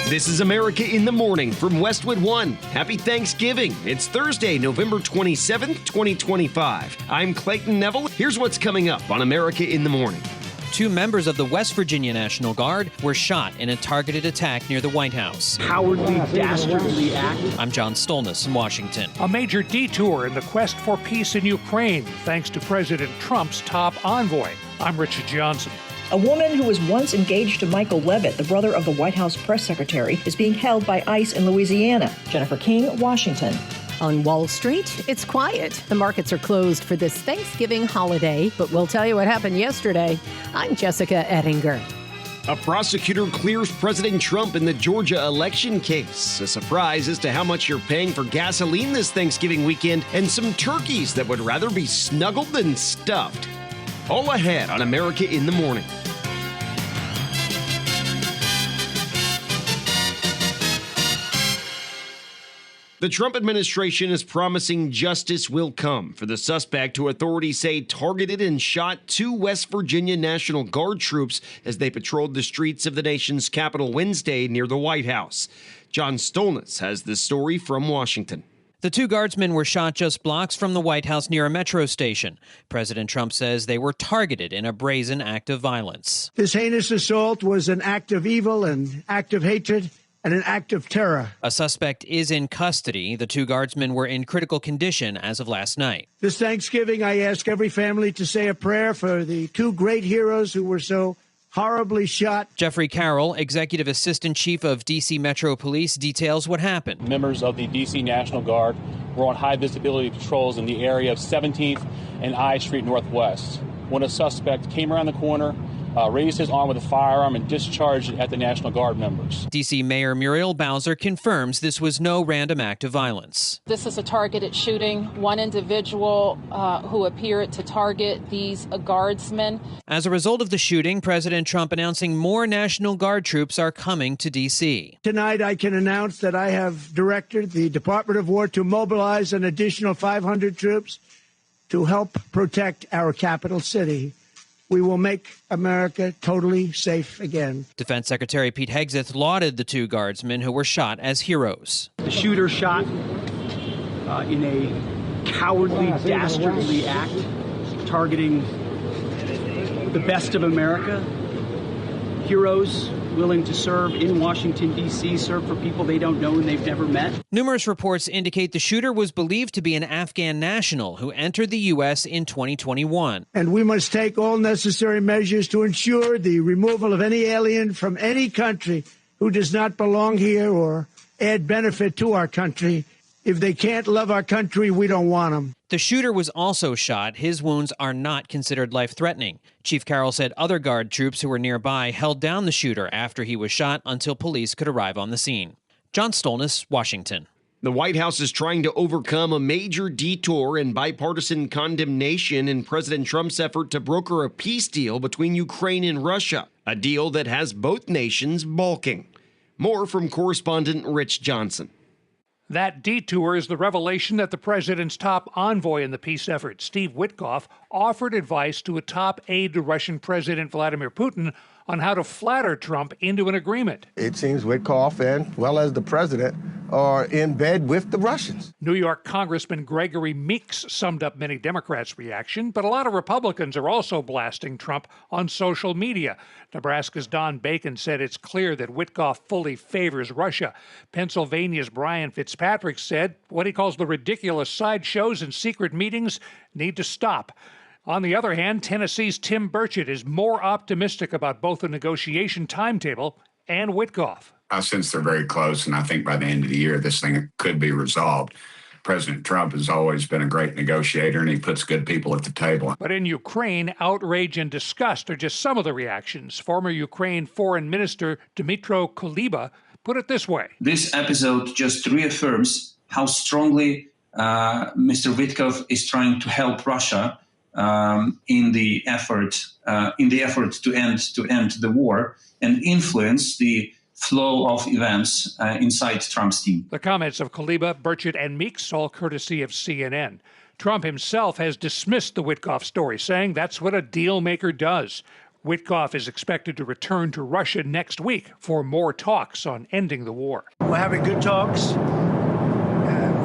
This is America in the Morning from Westwood One. Happy Thanksgiving. It's Thursday, November 27th, 2025. I'm Clayton Neville. Here's what's coming up on America in the Morning. 2 members of the West Virginia National Guard were shot in a targeted attack near the White House. Cowardly, dastardly act. I'm John Stolnis in Washington. A major detour in the quest for peace in Ukraine, thanks to President Trump's top envoy. I'm Richard Johnson. A woman who was once engaged to Michael Levitt, the brother of the White House press secretary, is being held by ICE in Louisiana. Jennifer King, Washington. On Wall Street, it's quiet. The markets are closed for this Thanksgiving holiday, but we'll tell you what happened yesterday. I'm Jessica Ettinger. A prosecutor clears President Trump in the Georgia election case. A surprise as to how much you're paying for gasoline this Thanksgiving weekend, and some turkeys that would rather be snuggled than stuffed. All ahead on America in the Morning. The Trump administration is promising justice will come for the suspect who authorities say targeted and shot 2 West Virginia National Guard troops as they patrolled the streets of the nation's capital Wednesday near the White House. John Stolnis has this story from Washington. The 2 guardsmen were shot just blocks from the White House near a metro station. President Trump says they were targeted in a brazen act of violence. This heinous assault was an act of evil, an act of hatred, and an act of terror. A suspect is in custody. The 2 guardsmen were in critical condition as of last night. This Thanksgiving, I ask every family to say a prayer for the 2 great heroes who were so horribly shot. Jeffrey Carroll, Executive Assistant Chief of D.C. Metro Police, details what happened. Members of the D.C. National Guard were on high visibility patrols in the area of 17th and I Street Northwest when a suspect came around the corner, raised his arm with a firearm and discharged it at the National Guard members. D.C. Mayor Muriel Bowser confirms this was no random act of violence. This is a targeted shooting. One individual who appeared to target these guardsmen. As a result of the shooting, President Trump announcing more National Guard troops are coming to D.C. Tonight, I can announce that I have directed the Department of War to mobilize an additional 500 troops to help protect our capital city. We will make America totally safe again. Defense Secretary Pete Hegseth lauded the 2 guardsmen who were shot as heroes. The shooter shot in a cowardly, dastardly act, targeting the best of America. Heroes willing to serve in Washington, D.C., serve for people they don't know and they've never met. Numerous reports indicate the shooter was believed to be an Afghan national who entered the U.S. in 2021. And we must take all necessary measures to ensure the removal of any alien from any country who does not belong here or add benefit to our country. If they can't love our country, we don't want them. The shooter was also shot. His wounds are not considered life-threatening. Chief Carroll said other Guard troops who were nearby held down the shooter after he was shot until police could arrive on the scene. John Stolnis, Washington. The White House is trying to overcome a major detour and bipartisan condemnation in President Trump's effort to broker a peace deal between Ukraine and Russia, a deal that has both nations balking. More from correspondent Rich Johnson. That detour is the revelation that the president's top envoy in the peace effort, Steve Witkoff, offered advice to a top aide to Russian President Vladimir Putin on how to flatter Trump into an agreement. It seems Witkoff and, well as the president, are in bed with the Russians. New York Congressman Gregory Meeks summed up many Democrats' reaction, but a lot of Republicans are also blasting Trump on social media. Nebraska's Don Bacon said it's clear that Witkoff fully favors Russia. Pennsylvania's Brian Fitzpatrick said what he calls the ridiculous sideshows and secret meetings need to stop. On the other hand, Tennessee's Tim Burchett is more optimistic about both the negotiation timetable and Witkoff. I sense they're very close, and I think by the end of the year, this thing could be resolved. President Trump has always been a great negotiator, and he puts good people at the table. But in Ukraine, outrage and disgust are just some of the reactions. Former Ukraine Foreign Minister Dmytro Kuleba put it this way. This episode just reaffirms how strongly Mr. Witkoff is trying to help Russia in the effort to end the war and influence the flow of events inside Trump's team. The comments of Kuleba, Burchett, and Meeks, all courtesy of CNN. Trump himself has dismissed the Witkoff story, saying that's what a deal maker does. Witkoff is expected to return to Russia next week for more talks on ending the war. We're having good talks.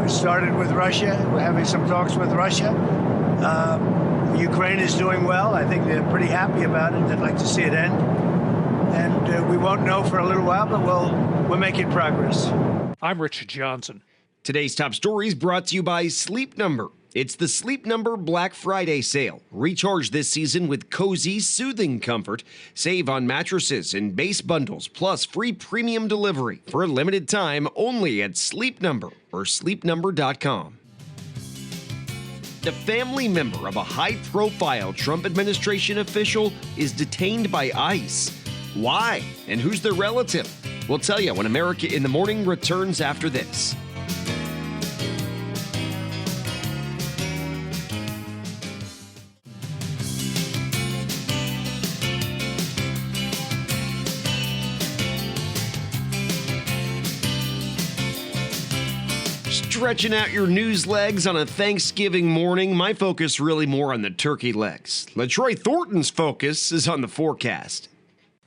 We started with Russia. We're having some talks with Russia. Ukraine is doing well. I think they're pretty happy about it. They'd like to see it end. And we won't know for a little while, but we're making progress. I'm Richard Johnson. Today's top stories brought to you by Sleep Number. It's the Sleep Number Black Friday sale. Recharge this season with cozy, soothing comfort. Save on mattresses and base bundles, plus free premium delivery for a limited time only at Sleep Number or sleepnumber.com. A family member of a high-profile Trump administration official is detained by ICE. Why? And who's their relative? We'll tell you when America in the Morning returns after this. Stretching out your news legs on a Thanksgiving morning, my focus really more on the turkey legs. LaTroy Thornton's focus is on the forecast.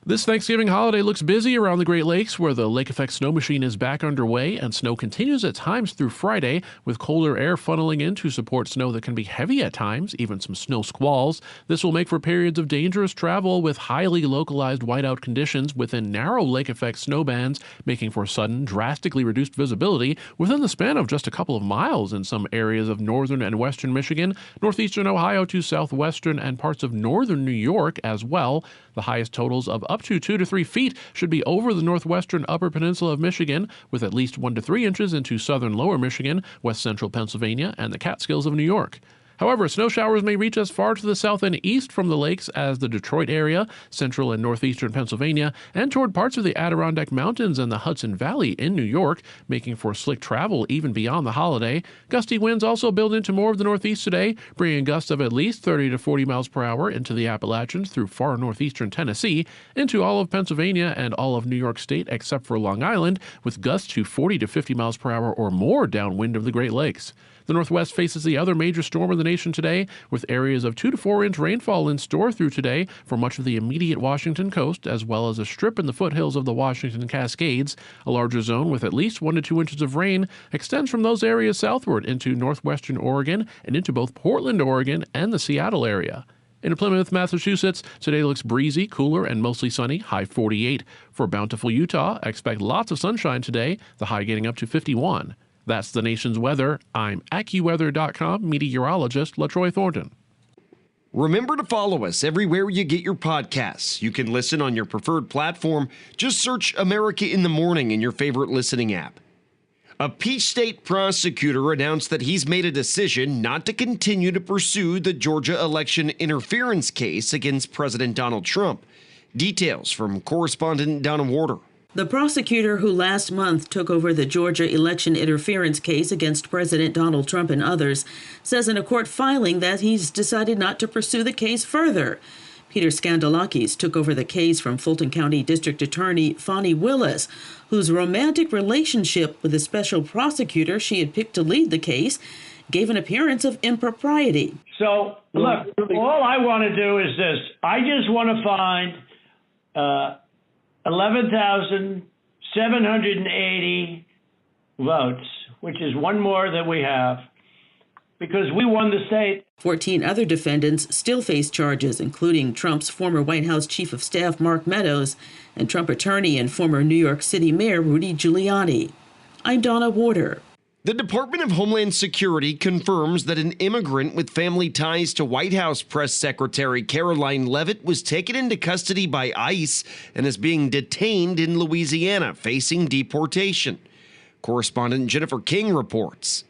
This Thanksgiving holiday looks busy around the Great Lakes, where the Lake Effect Snow Machine is back underway, and snow continues at times through Friday, with colder air funneling in to support snow that can be heavy at times, even some snow squalls. This will make for periods of dangerous travel with highly localized whiteout conditions within narrow Lake Effect snow bands, making for sudden, drastically reduced visibility within the span of just a couple of miles in some areas of northern and western Michigan, northeastern Ohio to southwestern and parts of northern New York as well. The highest totals of up to 2 to 3 feet should be over the northwestern upper peninsula of Michigan, with at least 1 to 3 inches into southern lower Michigan, west central Pennsylvania, and the Catskills of New York. However, snow showers may reach as far to the south and east from the lakes as the Detroit area, central and northeastern Pennsylvania, and toward parts of the Adirondack Mountains and the Hudson Valley in New York, making for slick travel even beyond the holiday. Gusty winds also build into more of the northeast today, bringing gusts of at least 30 to 40 miles per hour into the Appalachians through far northeastern Tennessee, into all of Pennsylvania and all of New York State except for Long Island, with gusts to 40 to 50 miles per hour or more downwind of the Great Lakes. The Northwest faces the other major storm of the nation today, with areas of 2 to 4 inch rainfall in store through today for much of the immediate Washington coast, as well as a strip in the foothills of the Washington Cascades. A larger zone with at least 1 to 2 inches of rain extends from those areas southward into northwestern Oregon and into both Portland, Oregon, and the Seattle area. In Plymouth, Massachusetts, today looks breezy, cooler, and mostly sunny, high 48. For Bountiful, Utah, expect lots of sunshine today, the high getting up to 51. That's the nation's weather. I'm AccuWeather.com meteorologist LaTroy Thornton. Remember to follow us everywhere you get your podcasts. You can listen on your preferred platform. Just search America in the Morning in your favorite listening app. A Peach State prosecutor announced that he's made a decision not to continue to pursue the Georgia election interference case against President Donald Trump. Details from correspondent Donna Warder. The prosecutor who last month took over the Georgia election interference case against President Donald Trump and others says in a court filing that he's decided not to pursue the case further. Peter Skandalakis took over the case from Fulton County District Attorney Fani Willis, whose romantic relationship with the special prosecutor she had picked to lead the case gave an appearance of impropriety. So, look, all I want to do is this. I just want to find 11,780 votes, which is one more than we have, because we won the state. 14 other defendants still face charges, including Trump's former White House Chief of Staff Mark Meadows and Trump attorney and former New York City Mayor Rudy Giuliani. I'm Donna Warder. The Department of Homeland Security confirms that an immigrant with family ties to White House Press Secretary Caroline Leavitt was taken into custody by ICE and is being detained in Louisiana, facing deportation. Correspondent Jennifer King reports.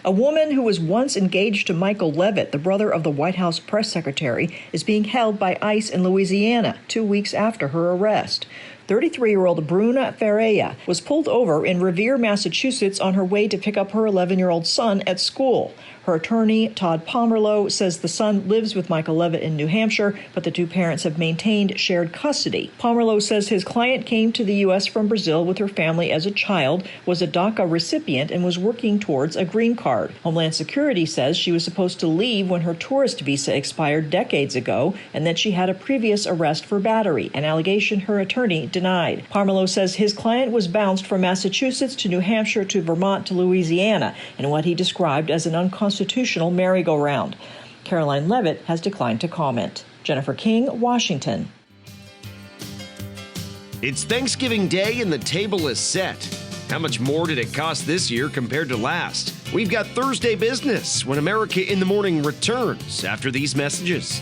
A woman who was once engaged to Michael Leavitt, the brother of the White House press secretary, is being held by ICE in Louisiana 2 weeks after her arrest. 33-year-old Bruna Ferreira was pulled over in Revere, Massachusetts on her way to pick up her 11-year-old son at school. Her attorney, Todd Pomerleau, says the son lives with Michael Levitt in New Hampshire, but the two parents have maintained shared custody. Pomerleau says his client came to the U.S. from Brazil with her family as a child, was a DACA recipient, and was working towards a green card. Homeland Security says she was supposed to leave when her tourist visa expired decades ago, and that she had a previous arrest for battery, an allegation her attorney denied. Pomerleau says his client was bounced from Massachusetts to New Hampshire to Vermont to Louisiana in what he described as an unconstitutional merry-go-round. Caroline Levitt has declined to comment. Jennifer King, Washington. It's Thanksgiving Day and the table is set. How much more did it cost this year compared to last? We've got Thursday business when America in the Morning returns after these messages.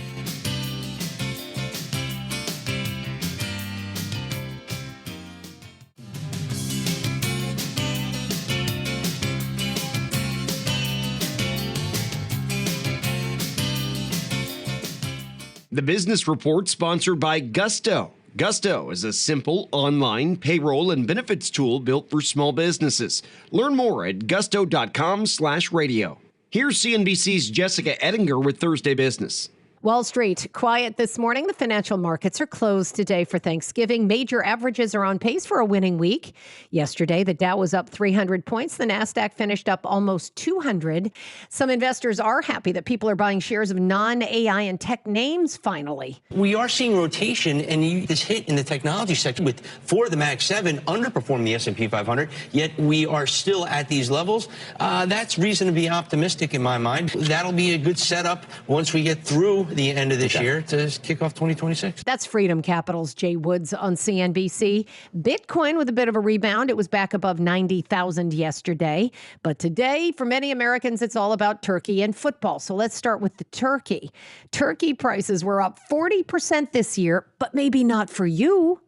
The Business Report sponsored by Gusto. Gusto is a simple online payroll and benefits tool built for small businesses. Learn more at gusto.com/radio. Here's CNBC's Jessica Ettinger with Thursday Business. Wall Street, quiet this morning. The financial markets are closed today for Thanksgiving. Major averages are on pace for a winning week. Yesterday, the Dow was up 300 points. The Nasdaq finished up almost 200. Some investors are happy that people are buying shares of non-AI and tech names finally. We are seeing rotation and this hit in the technology sector with 4 of the Mag 7 underperform the S&P 500, yet we are still at these levels. That's reason to be optimistic in my mind. That'll be a good setup once we get through the end of this year to kick off 2026. That's Freedom Capital's Jay Woods on CNBC. Bitcoin with a bit of a rebound. It was back above 90,000 yesterday. But today, for many Americans, it's all about turkey and football. So let's start with the turkey. Turkey prices were up 40% this year, but maybe not for you.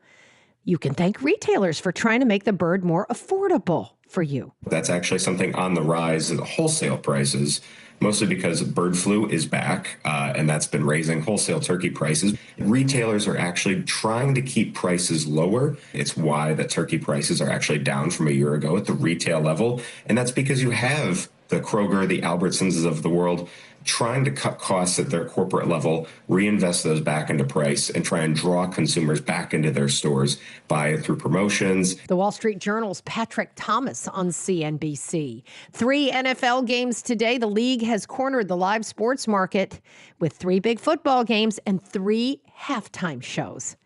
You can thank retailers for trying to make the bird more affordable for you. That's actually something on the rise in the wholesale prices, mostly because bird flu is back, and that's been raising wholesale turkey prices. Retailers are actually trying to keep prices lower. It's why the turkey prices are actually down from a year ago at the retail level, and that's because you have the Kroger, the Albertsons of the world trying to cut costs at their corporate level, reinvest those back into price, and try and draw consumers back into their stores, buy it through promotions. The Wall Street Journal's Patrick Thomas on CNBC. 3 NFL games today. The league has cornered the live sports market with 3 big football games and 3 halftime shows.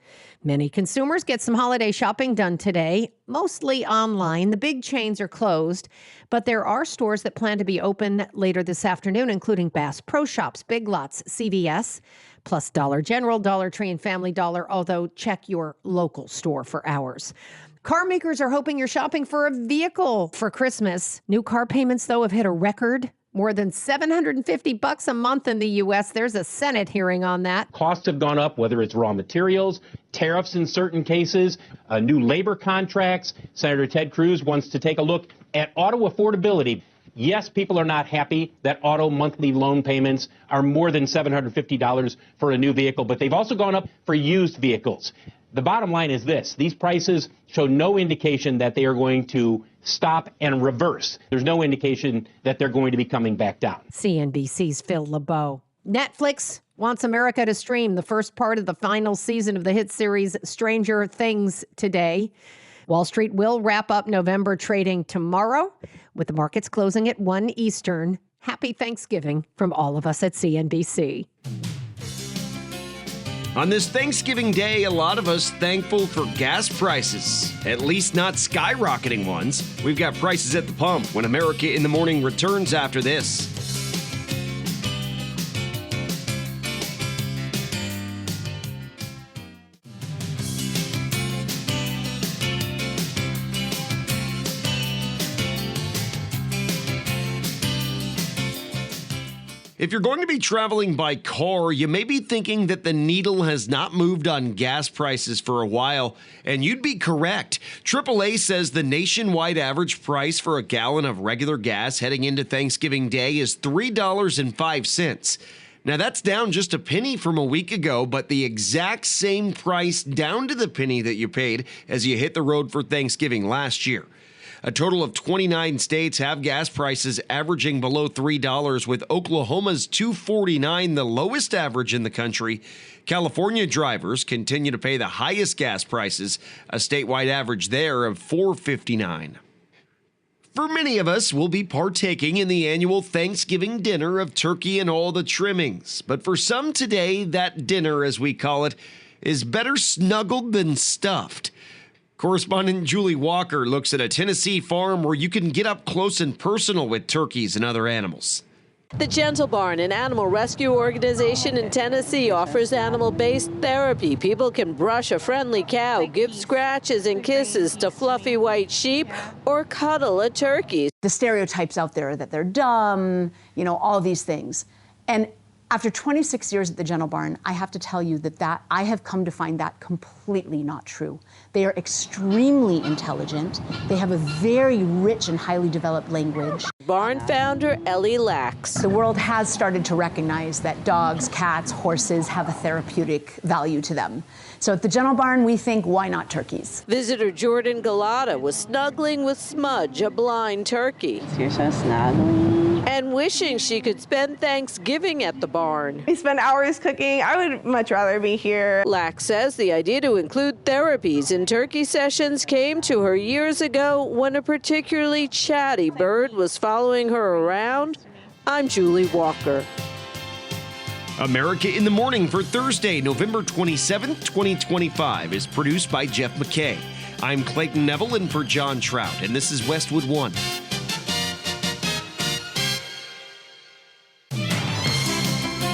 Many consumers get some holiday shopping done today, mostly online. The big chains are closed, but there are stores that plan to be open later this afternoon, including Bass Pro Shops, Big Lots, CVS, plus Dollar General, Dollar Tree, and Family Dollar, although check your local store for hours. Car makers are hoping you're shopping for a vehicle for Christmas. New car payments, though, have hit a record. More than $750 a month in the U.S. There's a Senate hearing on that. Costs have gone up, whether it's raw materials, tariffs in certain cases, new labor contracts. Senator Ted Cruz wants to take a look at auto affordability. Yes, people are not happy that auto monthly loan payments are more than $750 for a new vehicle, but they've also gone up for used vehicles. The bottom line is this: these prices show no indication that they are going to stop and reverse. There's no indication that they're going to be coming back down. CNBC's Phil LeBeau. Netflix wants America to stream the first part of the final season of the hit series Stranger Things today. Wall Street will wrap up November trading tomorrow, with the markets closing at 1 Eastern. Happy Thanksgiving from all of us at CNBC. On this Thanksgiving Day, a lot of us thankful for gas prices, at least not skyrocketing ones. We've got prices at the pump when America in the Morning returns after this. If you're going to be traveling by car, you may be thinking that the needle has not moved on gas prices for a while, and you'd be correct. AAA says the nationwide average price for a gallon of regular gas heading into Thanksgiving Day is $3.05. Now that's down just a penny from a week ago, but the exact same price down to the penny that you paid as you hit the road for Thanksgiving last year. A total of 29 states have gas prices averaging below $3, with Oklahoma's $2.49 the lowest average in the country. California drivers continue to pay the highest gas prices, a statewide average there of $4.59. For many of us, we'll be partaking in the annual Thanksgiving dinner of turkey and all the trimmings. But for some today, that dinner, as we call it, is better snuggled than stuffed. Correspondent Julie Walker looks at a Tennessee farm where you can get up close and personal with turkeys and other animals. The Gentle Barn, an animal rescue organization in Tennessee, offers animal-based therapy. People can brush a friendly cow, give scratches and kisses to fluffy white sheep, or cuddle a turkey. The stereotypes out there that they're dumb, all these things. And after 26 years at the Gentle Barn, I have to tell you that I have come to find that completely not true. They are extremely intelligent. They have a very rich and highly developed language. Barn founder Ellie Lax. The world has started to recognize that dogs, cats, horses have a therapeutic value to them. So at the Gentle Barn, we think, why not turkeys? Visitor Jordan Galata was snuggling with Smudge, a blind turkey. You're so snuggly. And wishing she could spend Thanksgiving at the barn. We spend hours cooking. I would much rather be here. Lax says the idea to include therapies in turkey sessions came to her years ago when a particularly chatty bird was following her around. I'm Julie Walker. America in the Morning for Thursday, November 27th, 2025 is produced by Jeff McKay. I'm Clayton Neville in for John Trout, and this is Westwood One.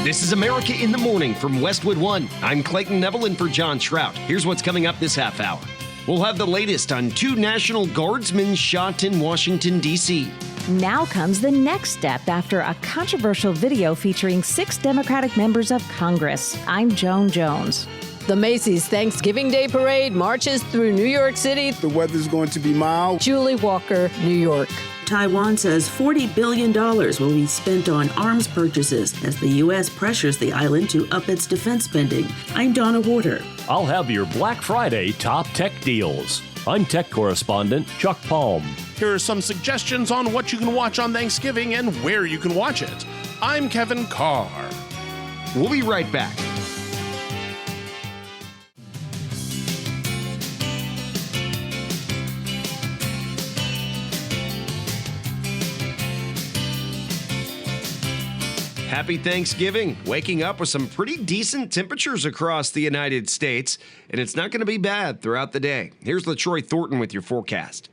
This is America in the Morning from Westwood One. I'm Clayton Neville in for John Trout. Here's what's coming up this half hour. We'll have the latest on 2 National Guardsmen shot in Washington, D.C. Now comes the next step after a controversial video featuring 6 Democratic members of Congress. I'm Joan Jones. The Macy's Thanksgiving Day Parade marches through New York City. The weather's going to be mild. Julie Walker, New York. Taiwan says $40 billion will be spent on arms purchases as the U.S. pressures the island to up its defense spending. I'm Donna Warder. I'll have your Black Friday top tech deals. I'm tech correspondent Chuck Palm. Here are some suggestions on what you can watch on Thanksgiving and where you can watch it. I'm Kevin Carr. We'll be right back. Happy Thanksgiving. Waking up with some pretty decent temperatures across the United States, and it's not going to be bad throughout the day. Here's LaTroy Thornton with your forecast.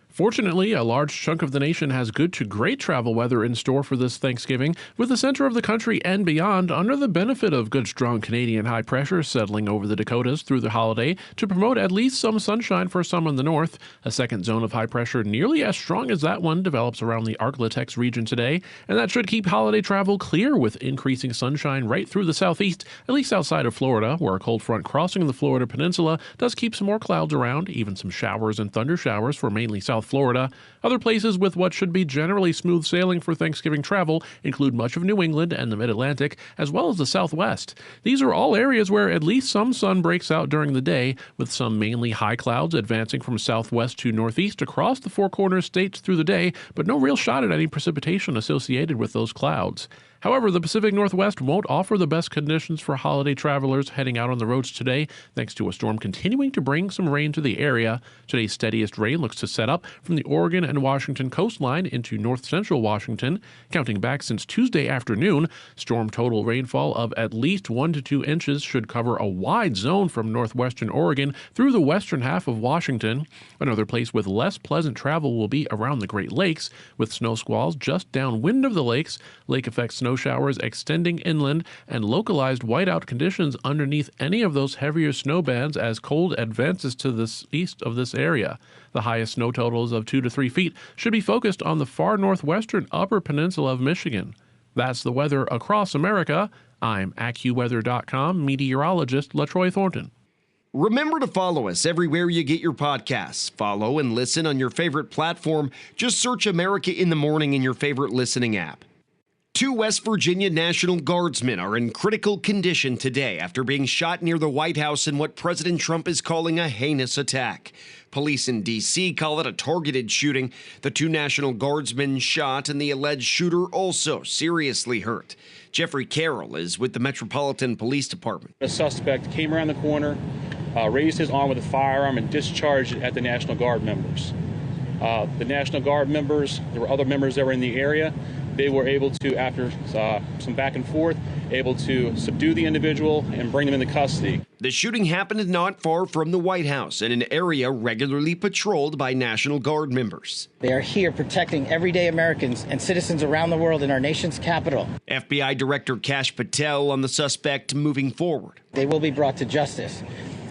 Fortunately, a large chunk of the nation has good to great travel weather in store for this Thanksgiving, with the center of the country and beyond under the benefit of good, strong Canadian high pressure settling over the Dakotas through the holiday to promote at least some sunshine for some in the north. A second zone of high pressure nearly as strong as that one develops around the Arklatex region today, and that should keep holiday travel clear with increasing sunshine right through the southeast, at least outside of Florida, where a cold front crossing the Florida peninsula does keep some more clouds around, even some showers and thunder showers for mainly South Florida. Other places with what should be generally smooth sailing for Thanksgiving travel include much of New England and the Mid-Atlantic, as well as the Southwest. These are all areas where at least some sun breaks out during the day, with some mainly high clouds advancing from southwest to northeast across the Four Corners states through the day, but no real shot at any precipitation associated with those clouds. However, the Pacific Northwest won't offer the best conditions for holiday travelers heading out on the roads today, thanks to a storm continuing to bring some rain to the area. Today's steadiest rain looks to set up from the Oregon and Washington coastline into north-central Washington. Counting back since Tuesday afternoon, storm total rainfall of at least 1 to 2 inches should cover a wide zone from northwestern Oregon through the western half of Washington. Another place with less pleasant travel will be around the Great Lakes, with snow squalls just downwind of the lakes, lake-effect snow showers extending inland, and localized whiteout conditions underneath any of those heavier snow bands as cold advances to the east of this area. The highest snow totals of 2 to 3 feet should be focused on the far northwestern upper peninsula of Michigan. That's the weather across America. I'm AccuWeather.com meteorologist LaTroy Thornton. Remember to follow us everywhere you get your podcasts. Follow and listen on your favorite platform. Just search America in the Morning in your favorite listening app. Two West Virginia National Guardsmen are in critical condition today after being shot near the White House in what President Trump is calling a heinous attack. Police in D.C. call it a targeted shooting. The two National Guardsmen shot and the alleged shooter also seriously hurt. Jeffrey Carroll is with the Metropolitan Police Department. A suspect came around the corner, raised his arm with a firearm and discharged it at the National Guard members. The National Guard members, there were other members that were in the area. They were able to, after some back and forth, able to subdue the individual and bring them into custody. The shooting happened not far from the White House, in an area regularly patrolled by National Guard members. They are here protecting everyday Americans and citizens around the world in our nation's capital. FBI Director Kash Patel on the suspect moving forward. They will be brought to justice,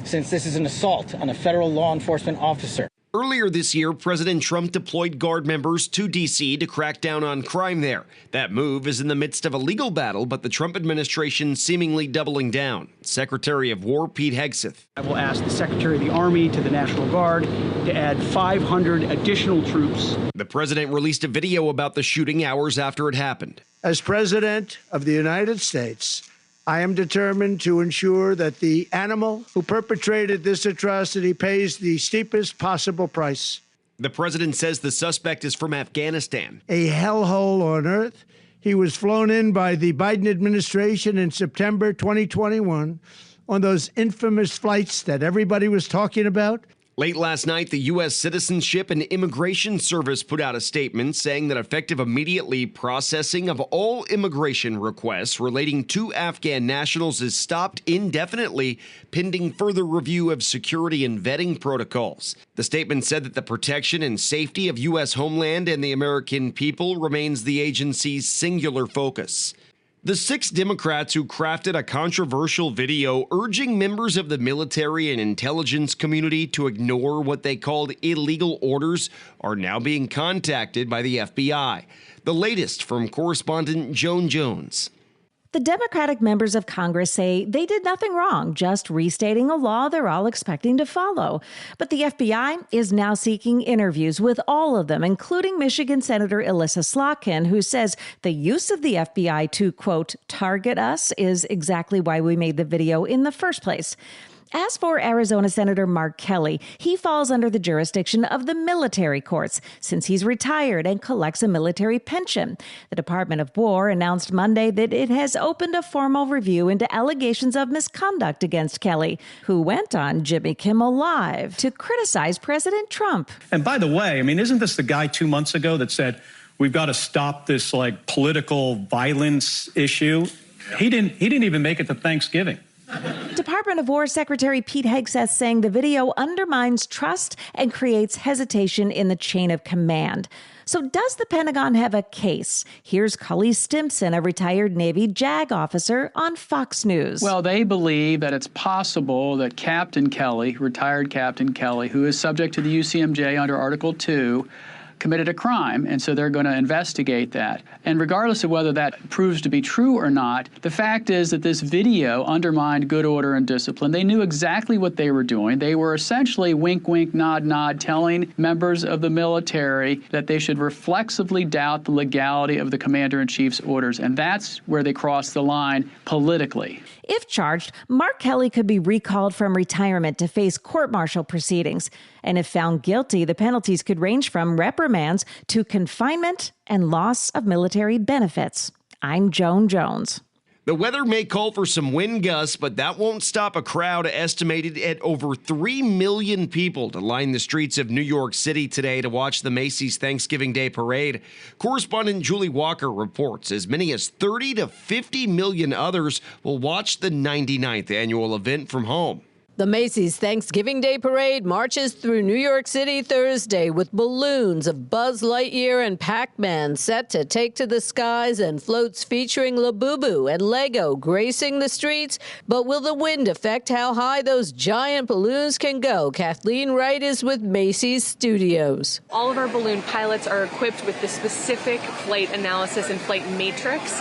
since this is an assault on a federal law enforcement officer. Earlier this year, President Trump deployed Guard members to D.C. to crack down on crime there. That move is in the midst of a legal battle, but the Trump administration seemingly doubling down. Secretary of War Pete Hegseth. I will ask the Secretary of the Army to the National Guard to add 500 additional troops. The president released a video about the shooting hours after it happened. As President of the United States, I am determined to ensure that the animal who perpetrated this atrocity pays the steepest possible price. The president says the suspect is from Afghanistan. A hellhole on earth. He was flown in by the Biden administration in September 2021 on those infamous flights that everybody was talking about. Late last night, the U.S. Citizenship and Immigration Service put out a statement saying that effective immediately processing of all immigration requests relating to Afghan nationals is stopped indefinitely, pending further review of security and vetting protocols. The statement said that the protection and safety of U.S. homeland and the American people remains the agency's singular focus. The 6 Democrats who crafted a controversial video urging members of the military and intelligence community to ignore what they called illegal orders are now being contacted by the FBI. The latest from correspondent Joan Jones. The Democratic members of Congress say they did nothing wrong, just restating a law they're all expecting to follow. But the FBI is now seeking interviews with all of them, including Michigan Senator Elissa Slotkin, who says the use of the FBI to, quote, target us is exactly why we made the video in the first place. As for Arizona Senator Mark Kelly, he falls under the jurisdiction of the military courts since he's retired and collects a military pension. The Department of War announced Monday that it has opened a formal review into allegations of misconduct against Kelly, who went on Jimmy Kimmel Live to criticize President Trump. And by the way, I mean, isn't this the guy 2 months ago that said, we've got to stop this political violence issue? He didn't even make it to Thanksgiving. Department of War Secretary Pete Hegseth saying the video undermines trust and creates hesitation in the chain of command. So does the Pentagon have a case? Here's Cully Stimson, a retired Navy JAG officer, on Fox News. Well, they believe that it's possible that Captain Kelly, retired Captain Kelly, who is subject to the UCMJ under Article 2, committed a crime, and so they're going to investigate that. And regardless of whether that proves to be true or not, the fact is that this video undermined good order and discipline. They knew exactly what they were doing. They were essentially wink, wink, nod, nod, telling members of the military that they should reflexively doubt the legality of the commander-in-chief's orders, and that's where they crossed the line politically. If charged, Mark Kelly could be recalled from retirement to face court-martial proceedings. And if found guilty, the penalties could range from reprimands to confinement and loss of military benefits. I'm Joan Jones. The weather may call for some wind gusts, but that won't stop a crowd estimated at over 3 million people to line the streets of New York City today to watch the Macy's Thanksgiving Day Parade. Correspondent Julie Walker reports as many as 30 to 50 million others will watch the 99th annual event from home. The Macy's Thanksgiving Day Parade marches through New York City Thursday with balloons of Buzz Lightyear and Pac-Man set to take to the skies and floats featuring Labubu and Lego gracing the streets. But will the wind affect how high those giant balloons can go? Kathleen Wright is with Macy's Studios. All of our balloon pilots are equipped with the specific flight analysis and flight matrix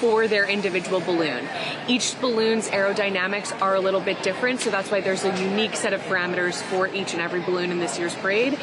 for their individual balloon. Each balloon's aerodynamics are a little bit different, so that's why there's a unique set of parameters for each and every balloon in this year's parade.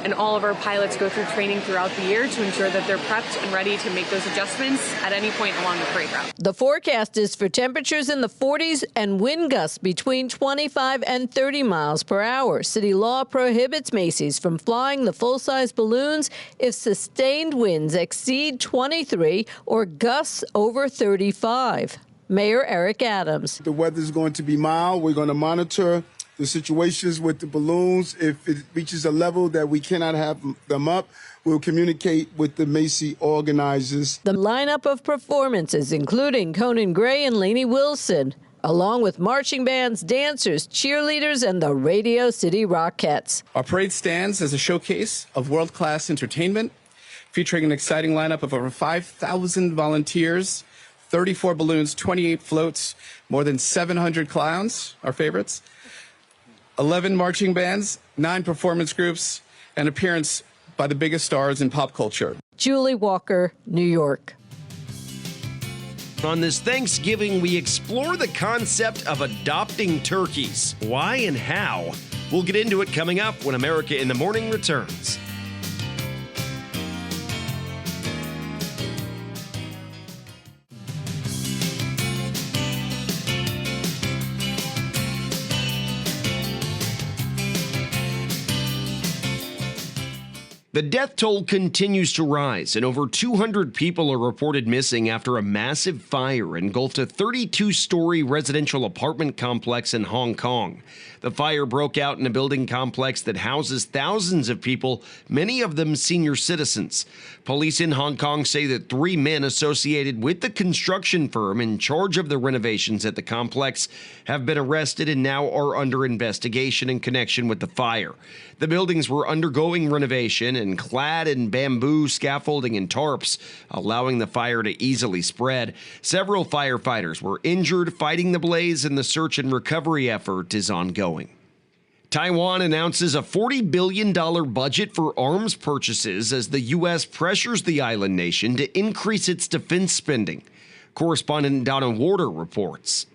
and all of our pilots go through training throughout the year to ensure that they're prepped and ready to make those adjustments at any point along the parade route. The forecast is for temperatures in the 40s and wind gusts between 25 and 30 miles per hour. City law prohibits Macy's from flying the full-size balloons if sustained winds exceed 23 or gusts over 35. Mayor Eric Adams. The weather's going to be mild. We're going to monitor the situations with the balloons. If it reaches a level that we cannot have them up, we'll communicate with the Macy organizers. The lineup of performances, including Conan Gray and Lainey Wilson, along with marching bands, dancers, cheerleaders, and the Radio City Rockettes. Our parade stands as a showcase of world-class entertainment, featuring an exciting lineup of over 5,000 volunteers, 34 balloons, 28 floats, more than 700 clowns, our favorites, 11 marching bands, 9 performance groups, and appearance by the biggest stars in pop culture. Julie Walker, New York. On this Thanksgiving, we explore the concept of adopting turkeys. Why and how? We'll get into it coming up when America in the Morning returns. The death toll continues to rise, and over 200 people are reported missing after a massive fire engulfed a 32-story residential apartment complex in Hong Kong. The fire broke out in a building complex that houses thousands of people, many of them senior citizens. Police in Hong Kong say that 3 men associated with the construction firm in charge of the renovations at the complex have been arrested and now are under investigation in connection with the fire. The buildings were undergoing renovation and clad in bamboo scaffolding and tarps, allowing the fire to easily spread. Several firefighters were injured fighting the blaze, and the search and recovery effort is ongoing. Taiwan announces a $40 billion budget for arms purchases as the U.S. pressures the island nation to increase its defense spending. Correspondent Donna Warder reports.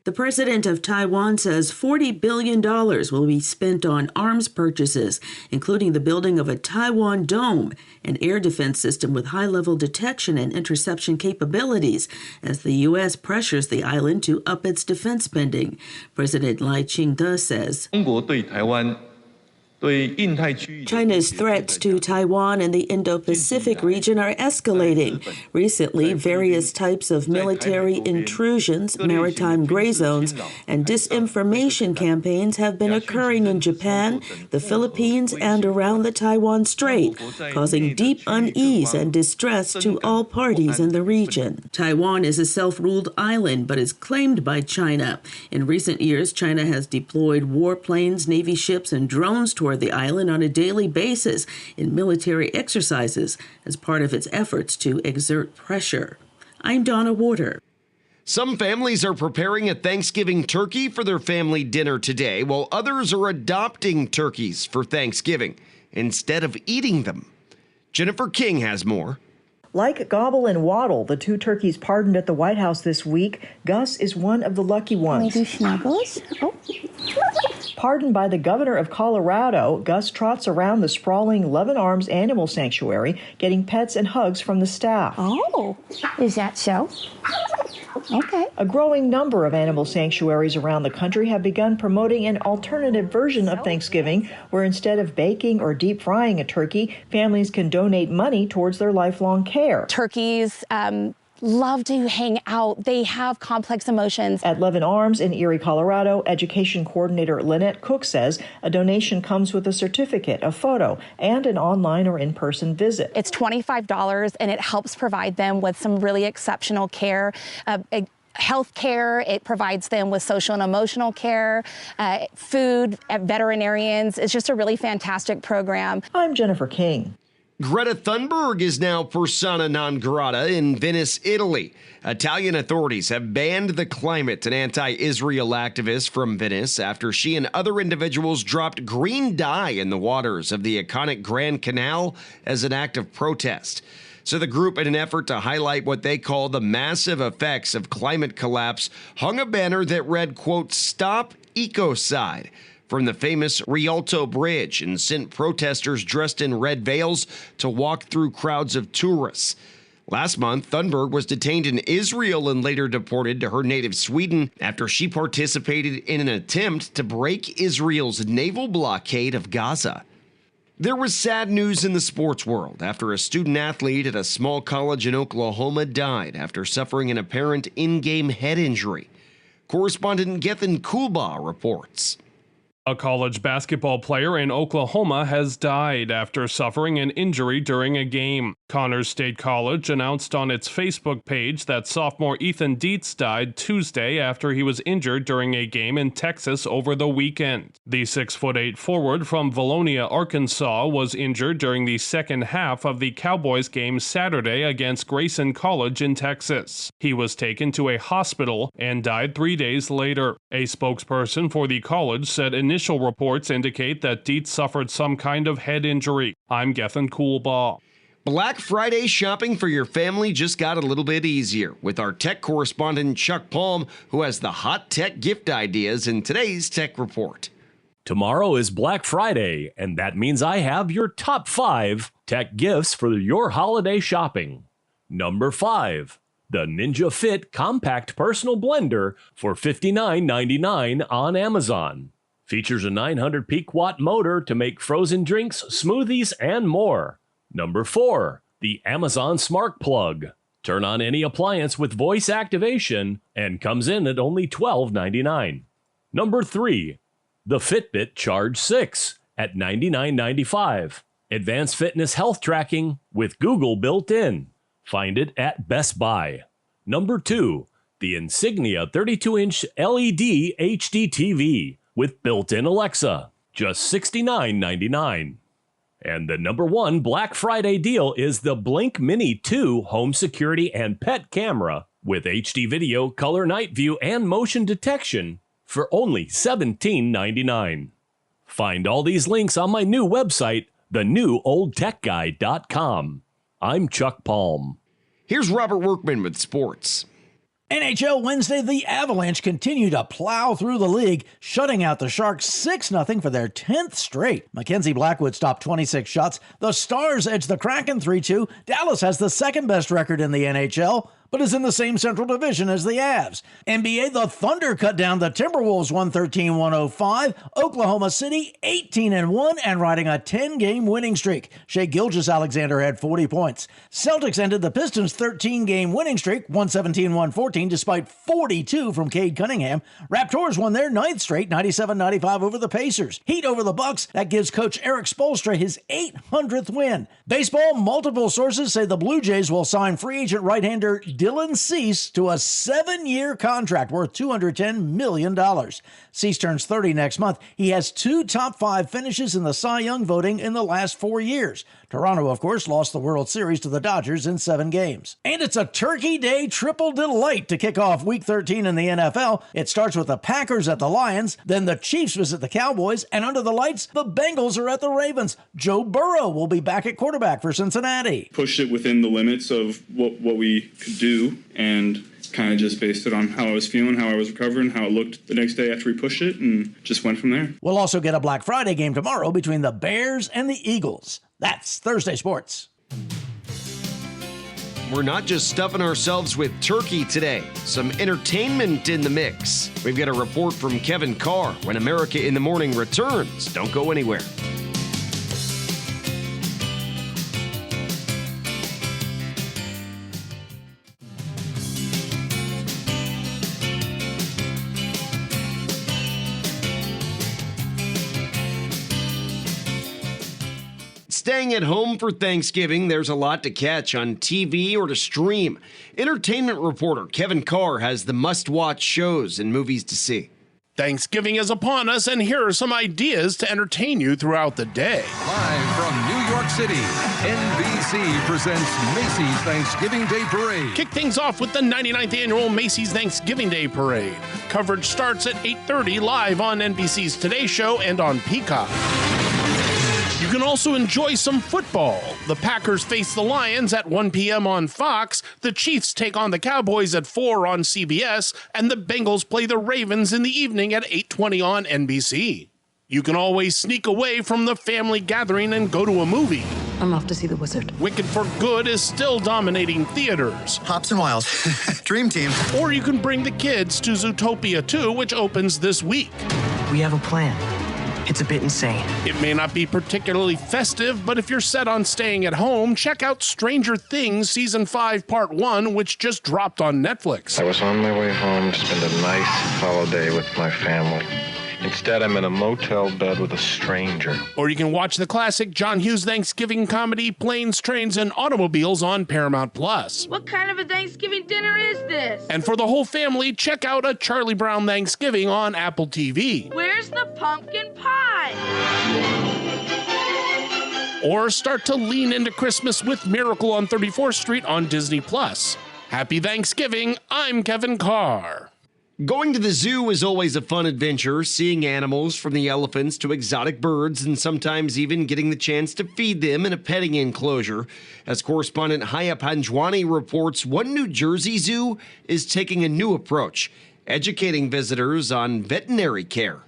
The president of Taiwan says $40 billion will be spent on arms purchases, including the building of a Taiwan Dome, an air defense system with high-level detection and interception capabilities, as the U.S. pressures the island to up its defense spending. President Lai Ching-te says China's threats to Taiwan and the Indo-Pacific region are escalating. Recently, various types of military intrusions, maritime gray zones, and disinformation campaigns have been occurring in Japan, the Philippines, and around the Taiwan Strait, causing deep unease and distress to all parties in the region. Taiwan is a self-ruled island, but is claimed by China. In recent years, China has deployed warplanes, Navy ships, and drones toward the island on a daily basis in military exercises as part of its efforts to exert pressure. I'm Donna Warder. Some families are preparing a Thanksgiving turkey for their family dinner today, while others are adopting turkeys for Thanksgiving instead of eating them. Jennifer King has more. Like Gobble and Waddle, the 2 turkeys pardoned at the White House this week, Gus is one of the lucky ones. Maybe snuggles? Oh. Pardoned by the governor of Colorado, Gus trots around the sprawling Love and Arms Animal Sanctuary, getting pets and hugs from the staff. Oh, is that so? Okay. A growing number of animal sanctuaries around the country have begun promoting an alternative version of Thanksgiving, where instead of baking or deep frying a turkey, families can donate money towards their lifelong care. Turkeys love to hang out. They have complex emotions. At Love and Arms in Erie, Colorado, education coordinator Lynette Cook says a donation comes with a certificate, a photo, and an online or in-person visit. It's $25, and it helps provide them with some really exceptional care. Health care, it provides them with social and emotional care, food, veterinarians. It's just a really fantastic program. I'm Jennifer King. Greta Thunberg is now persona non grata in Venice, Italy. Italian authorities have banned the climate and anti-Israel activist from Venice after she and other individuals dropped green dye in the waters of the iconic Grand Canal as an act of protest. So the group, in an effort to highlight what they call the massive effects of climate collapse, hung a banner that read, quote, "Stop Ecocide." from the famous Rialto Bridge and sent protesters dressed in red veils to walk through crowds of tourists. Last month, Thunberg was detained in Israel and later deported to her native Sweden after she participated in an attempt to break Israel's naval blockade of Gaza. There was sad news in the sports world after a student athlete at a small college in Oklahoma died after suffering an apparent in-game head injury. Correspondent Gethin Kulba reports. A college basketball player in Oklahoma has died after suffering an injury during a game. Connors State College announced on its Facebook page that sophomore Ethan Dietz died Tuesday after he was injured during a game in Texas over the weekend. The 6'8" forward from Valonia, Arkansas, was injured during the second half of the Cowboys game Saturday against Grayson College in Texas. He was taken to a hospital and died 3 days later. A spokesperson for the college said initial reports indicate that Dietz suffered some kind of head injury. I'm Gethin Kulba. Black Friday shopping for your family just got a little bit easier with our tech correspondent Chuck Palm, who has the hot tech gift ideas in today's Tech Report. Tomorrow is Black Friday, and that means I have your top 5 tech gifts for your holiday shopping. Number 5. The Ninja Fit Compact Personal Blender for $59.99 on Amazon. Features a 900 peak watt motor to make frozen drinks, smoothies, and more. Number 4, the Amazon Smart Plug. Turn on any appliance with voice activation and comes in at only $12.99. Number 3, the Fitbit Charge 6 at $99.95. Advanced fitness health tracking with Google built in. Find it at Best Buy. Number 2, the Insignia 32-inch LED HD TV with built-in Alexa, just $69.99. And the number 1 Black Friday deal is the Blink Mini 2 home security and pet camera with HD video, color night view, and motion detection for only $17.99. Find all these links on my new website, thenewoldtechguy.com. I'm Chuck Palm. Here's Robert Workman with sports. NHL Wednesday, the Avalanche continue to plow through the league, shutting out the Sharks 6-0 for their 10th straight. Mackenzie Blackwood stopped 26 shots. The Stars edged the Kraken 3-2. Dallas has the second best record in the NHL, but is in the same Central Division as the Avs. NBA, the Thunder cut down the Timberwolves 113-105. Oklahoma City 18-1 and riding a 10-game winning streak. Shai Gilgeous-Alexander had 40 points. Celtics ended the Pistons' 13-game winning streak 117-114 despite 42 from Cade Cunningham. Raptors won their 9th straight 97-95 over the Pacers. Heat over the Bucks. That gives coach Eric Spoelstra his 800th win. Baseball, multiple sources say the Blue Jays will sign free agent right-hander Dylan Cease to a 7-year contract worth $210 million. Cease turns 30 next month. He has 2 top 5 finishes in the Cy Young voting in the last 4 years. Toronto, of course, lost the World Series to the Dodgers in 7 games. And it's a Turkey Day triple delight to kick off Week 13 in the NFL. It starts with the Packers at the Lions, then the Chiefs visit the Cowboys, and under the lights, the Bengals are at the Ravens. Joe Burrow will be back at quarterback for Cincinnati. Pushed it within the limits of what we could do, and kind of just based it on how I was feeling, how I was recovering, how it looked the next day after we pushed it, and just went from there. We'll also get a Black Friday game tomorrow between the Bears and the Eagles. That's Thursday Sports. We're not just stuffing ourselves with turkey today. Some entertainment in the mix. We've got a report from Kevin Carr when America in the Morning returns. Don't go anywhere. Staying at home for Thanksgiving, there's a lot to catch on TV or to stream. Entertainment reporter Kevin Carr has the must-watch shows and movies to see. Thanksgiving is upon us, and here are some ideas to entertain you throughout the day. Live from New York City, NBC presents Macy's Thanksgiving Day Parade. Kick things off with the 99th annual Macy's Thanksgiving Day Parade. Coverage starts at 8:30 live on NBC's Today Show and on Peacock. You can also enjoy some football. The Packers face the Lions at 1 p.m. on Fox, the Chiefs take on the Cowboys at 4 on CBS, and the Bengals play the Ravens in the evening at 8:20 on NBC. You can always sneak away from the family gathering and go to a movie. I'm off to see the wizard. Wicked for Good is still dominating theaters. Hops and Wild. Dream team. Or you can bring the kids to Zootopia 2, which opens this week. We have a plan. It's a bit insane. It may not be particularly festive, but if you're set on staying at home, check out Stranger Things Season 5 Part 1, which just dropped on Netflix. I was on my way home to spend a nice holiday with my family. Instead, I'm in a motel bed with a stranger. Or you can watch the classic John Hughes Thanksgiving comedy Planes, Trains, and Automobiles on Paramount+. What kind of a Thanksgiving dinner is this? And for the whole family, check out A Charlie Brown Thanksgiving on Apple TV. Where's the pumpkin pie? Or start to lean into Christmas with Miracle on 34th Street on Disney+. Happy Thanksgiving, I'm Kevin Carr. Going to the zoo is always a fun adventure, seeing animals from the elephants to exotic birds and sometimes even getting the chance to feed them in a petting enclosure. As correspondent Haya Panjwani reports, one New Jersey zoo is taking a new approach, educating visitors on veterinary care.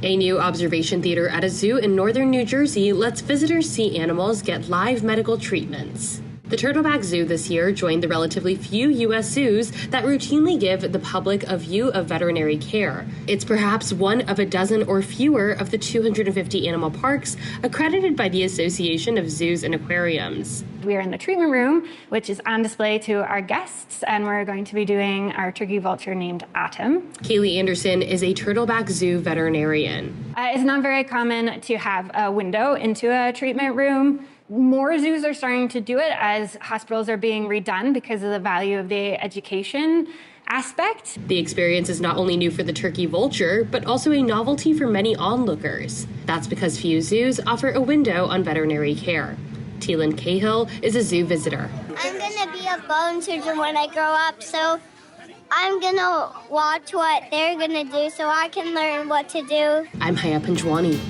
A new observation theater at a zoo in northern New Jersey lets visitors see animals get live medical treatments. The Turtleback Zoo this year joined the relatively few U.S. zoos that routinely give the public a view of veterinary care. It's perhaps one of a dozen or fewer of the 250 animal parks accredited by the Association of Zoos and Aquariums. We are in the treatment room, which is on display to our guests, and we're going to be doing our turkey vulture named Atom. Kaylee Anderson is a Turtleback Zoo veterinarian. It's not very common to have a window into a treatment room. More zoos are starting to do it as hospitals are being redone because of the value of the education aspect. The experience is not only new for the turkey vulture, but also a novelty for many onlookers. That's because few zoos offer a window on veterinary care. Teelan Cahill is a zoo visitor. I'm going to be a bone surgeon when I grow up, so I'm going to watch what they're going to do so I can learn what to do. I'm Haya Panjwani.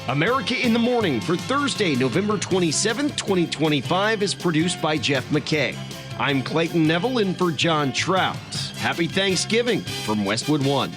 America in the Morning for Thursday, November 27th, 2025 is produced by Jeff McKay. I'm Clayton Neville in for John Trout. Happy Thanksgiving from Westwood One.